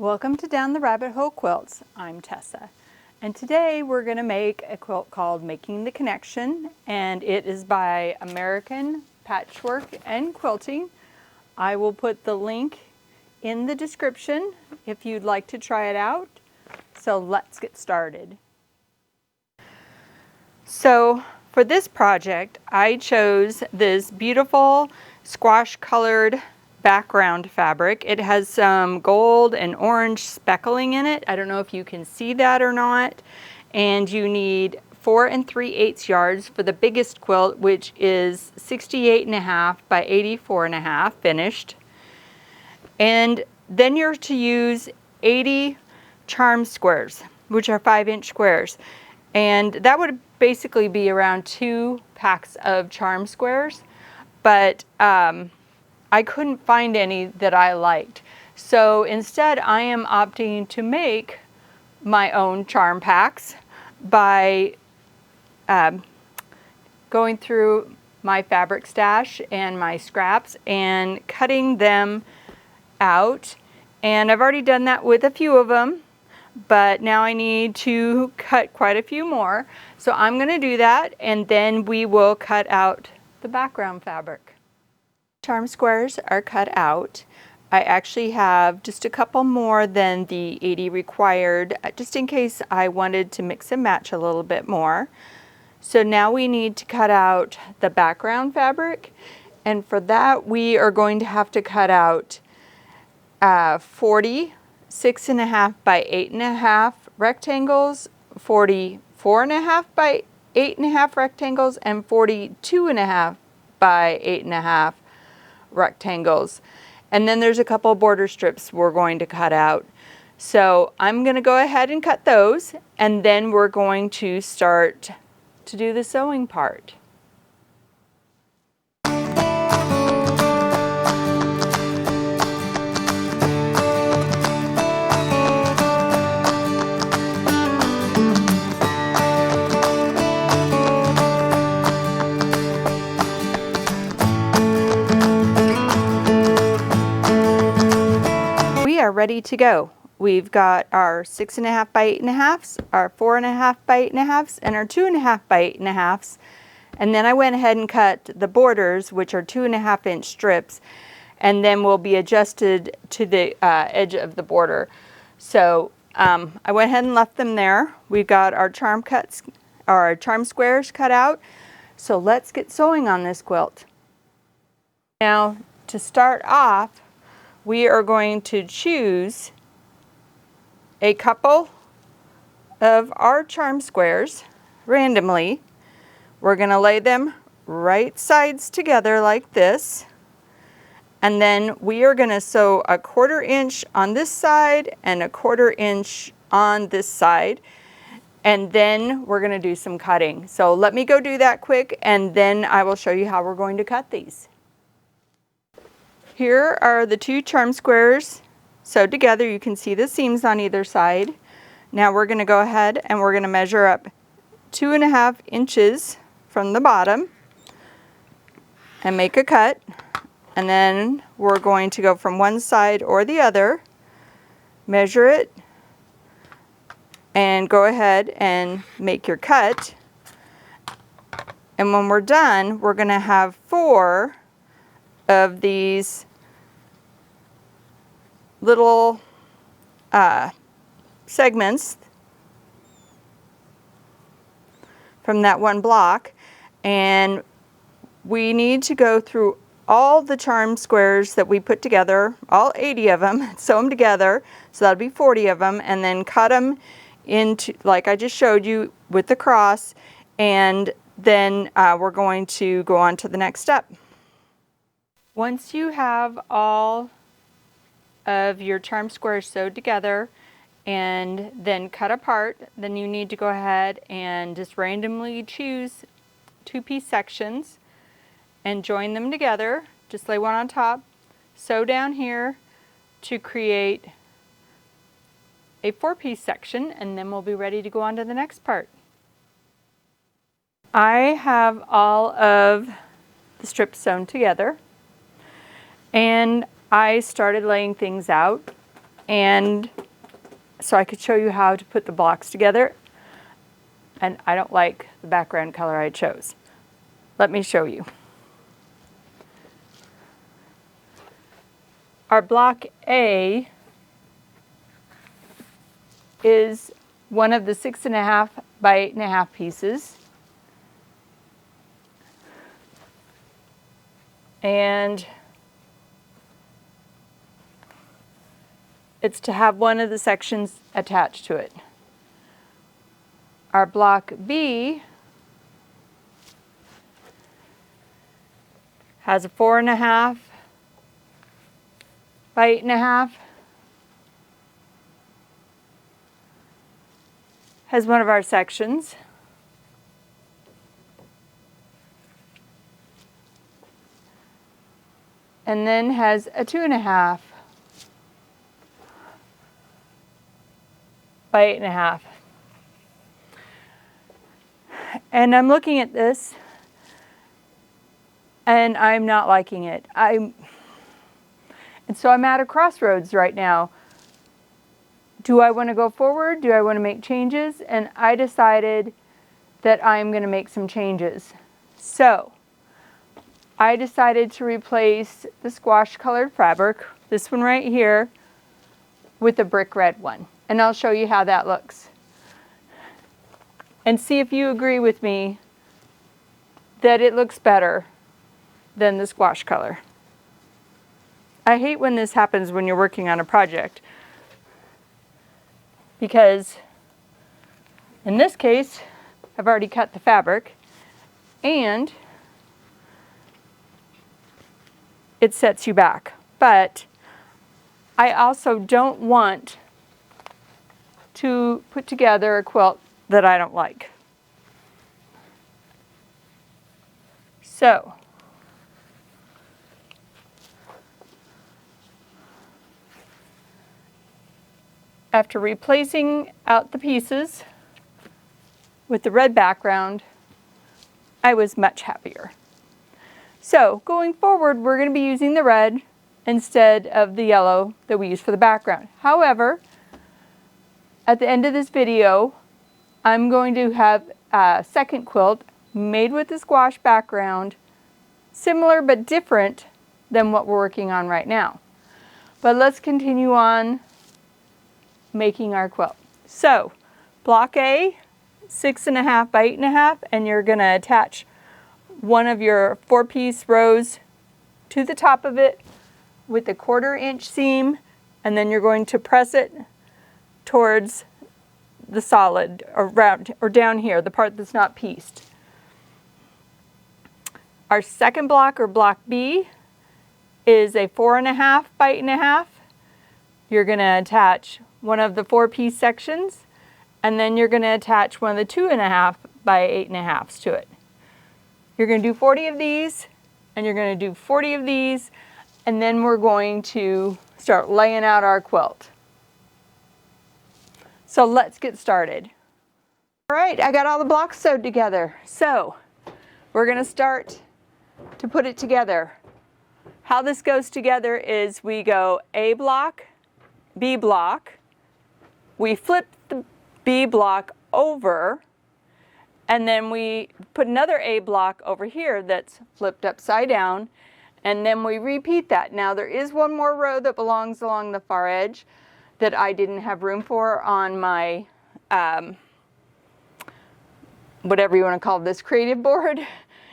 Welcome to Down the Rabbit Hole Quilts. I'm Tessa, and today we're going to make a quilt called Making the Connection, and it is by American Patchwork and Quilting. I will put the link in the description if you'd like to try it out. So let's get started. So for this project, I chose this beautiful squash colored background fabric. It has some gold and orange speckling in it. I don't know if you can see that or not. And you need 4 3/8 yards for the biggest quilt, which is 68.5 by 84.5 finished. And then you're to use 80 charm squares, which are 5-inch squares. And that would basically be around 2 packs of charm squares. But I couldn't find any that I liked. So instead I am opting to make my own charm packs by going through my fabric stash and my scraps and cutting them out. And I've already done that with a few of them, but now I need to cut quite a few more. So I'm going to do that, and then we will cut out the background fabric. Charm squares are cut out. I actually have just a couple more than the 80 required, just in case I wanted to mix and match a little bit more. So now we need to cut out the background fabric, and for that we are going to have to cut out 40 6.5 by 8.5 rectangles, 40 4.5 by 8.5 rectangles, and 40 2.5 by 8.5 rectangles. And then there's a couple border strips we're going to cut out. So I'm going to go ahead and cut those, and then we're going to start to do the sewing part. We are ready to go. We've got our 6.5 by 8.5s, our 4.5 by 8.5s, and our 2.5 by 8.5s. And then I went ahead and cut the borders, which are 2.5-inch strips, and then will be adjusted to the edge of the border. So I went ahead and left them there. We've got our charm squares cut out. So let's get sewing on this quilt. Now, to start off, we are going to choose a couple of our charm squares randomly. We're going to lay them right sides together like this, and then we are going to sew a 1/4 inch on this side and a 1/4 inch on this side, and then we're going to do some cutting. So let me go do that quick, and then I will show you how we're going to cut these. Here are the 2 charm squares sewed together. You can see the seams on either side. Now we're going to go ahead and we're going to measure up 2.5 inches from the bottom and make a cut. And then we're going to go from one side or the other, measure it, and go ahead and make your cut. And when we're done, we're going to have 4 of these little segments from that one block, and we need to go through all the charm squares that we put together, all 80 of them, sew them together, so that'll be 40 of them, and then cut them into, like I just showed you with the cross, and then we're going to go on to the next step. Once you have all of your charm squares sewed together and then cut apart, then you need to go ahead and just randomly choose 2-piece sections and join them together. Just lay one on top, sew down here to create a 4-piece section, and then we'll be ready to go on to the next part. I have all of the strips sewn together, and I started laying things out. and so I could show you how to put the blocks together. And I don't like the background color I chose. Let me show you. Our block A is one of the 6.5 by 8.5 pieces. And it's to have one of the sections attached to it. Our block B has a 4.5 by 8.5. Has one of our sections. And then has a 2.5 by 8.5. And I'm looking at this and I'm not liking it. And so I'm at a crossroads right now. Do I want to go forward? Do I want to make changes? And I decided that I'm going to make some changes. So I decided to replace the squash colored fabric, this one right here, with the brick red one. And I'll show you how that looks. And see if you agree with me that it looks better than the squash color. I hate when this happens when you're working on a project, because in this case I've already cut the fabric and it sets you back. But I also don't want to put together a quilt that I don't like. So after replacing out the pieces with the red background, I was much happier. So going forward, we're going to be using the red instead of the yellow that we used for the background. However, at the end of this video, I'm going to have a second quilt made with the squash background, similar but different than what we're working on right now. But let's continue on making our quilt. So block A, 6.5 by 8.5, and you're going to attach one of your 4-piece rows to the top of it with a 1/4 inch seam, and then you're going to press it towards the solid around or down here, the part that's not pieced. Our second block, or block B, is a 4.5 by 8.5. You're going to attach one of the 4-piece sections, and then you're going to attach one of the 2.5 by 8.5s to it. You're going to do 40 of these, and you're going to do 40 of these, and then we're going to start laying out our quilt. So let's get started. All right, I got all the blocks sewed together. So we're going to start to put it together. How this goes together is we go A block, B block, we flip the B block over, and then we put another A block over here that's flipped upside down, and then we repeat that. Now there is one more row that belongs along the far edge that I didn't have room for on my, whatever you want to call this, creative board.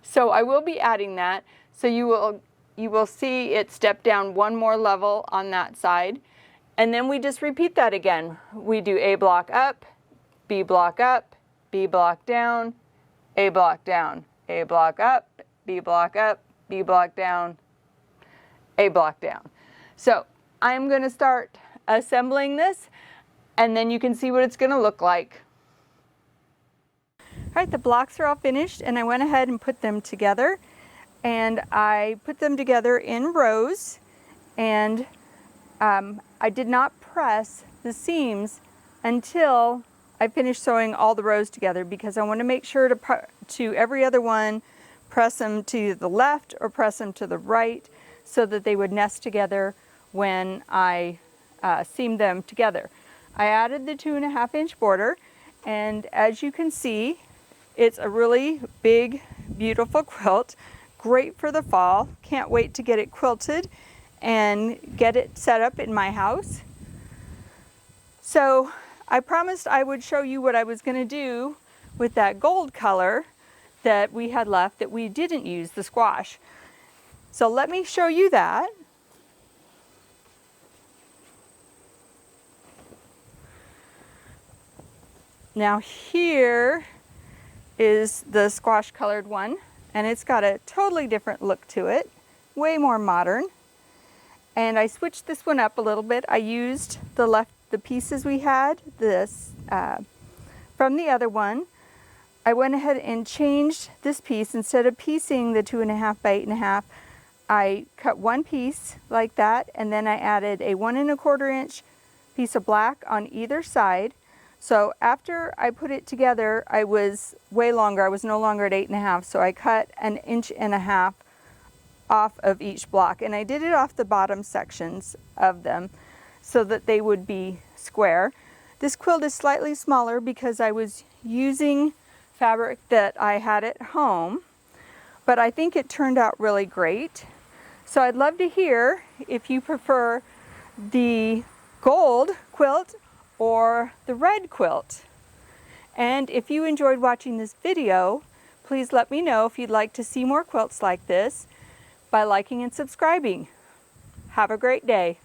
So I will be adding that. So you will see it step down one more level on that side. And then we just repeat that again. We do A block up, B block up, B block down, A block down, A block up, B block up, B block down, A block down. So I'm going to start assembling this, and then you can see what it's going to look like. All right, the blocks are all finished, and I went ahead and put them together, and I put them together in rows, and I did not press the seams until I finished sewing all the rows together, because I want to make sure to every other one press them to the left or press them to the right so that they would nest together when I seam them together. I added the 2.5-inch border, and as you can see, it's a really big, beautiful quilt. Great for the fall. Can't wait to get it quilted and get it set up in my house. So I promised I would show you what I was going to do with that gold color that we had left that we didn't use, the squash. So let me show you that. Now here is the squash colored one, and it's got a totally different look to it, way more modern. And I switched this one up a little bit. I used the pieces we had this from the other one. I went ahead and changed this piece. Instead of piecing the 2.5 by 8.5, I cut one piece like that, and then I added a 1 1/4 inch piece of black on either side. So after I put it together, I was way longer. I was no longer at 8.5, so I cut 1.5 inches off of each block, and I did it off the bottom sections of them so that they would be square. This quilt is slightly smaller because I was using fabric that I had at home, but I think it turned out really great. So I'd love to hear if you prefer the gold quilt or the red quilt. And if you enjoyed watching this video, please let me know if you'd like to see more quilts like this by liking and subscribing. Have a great day.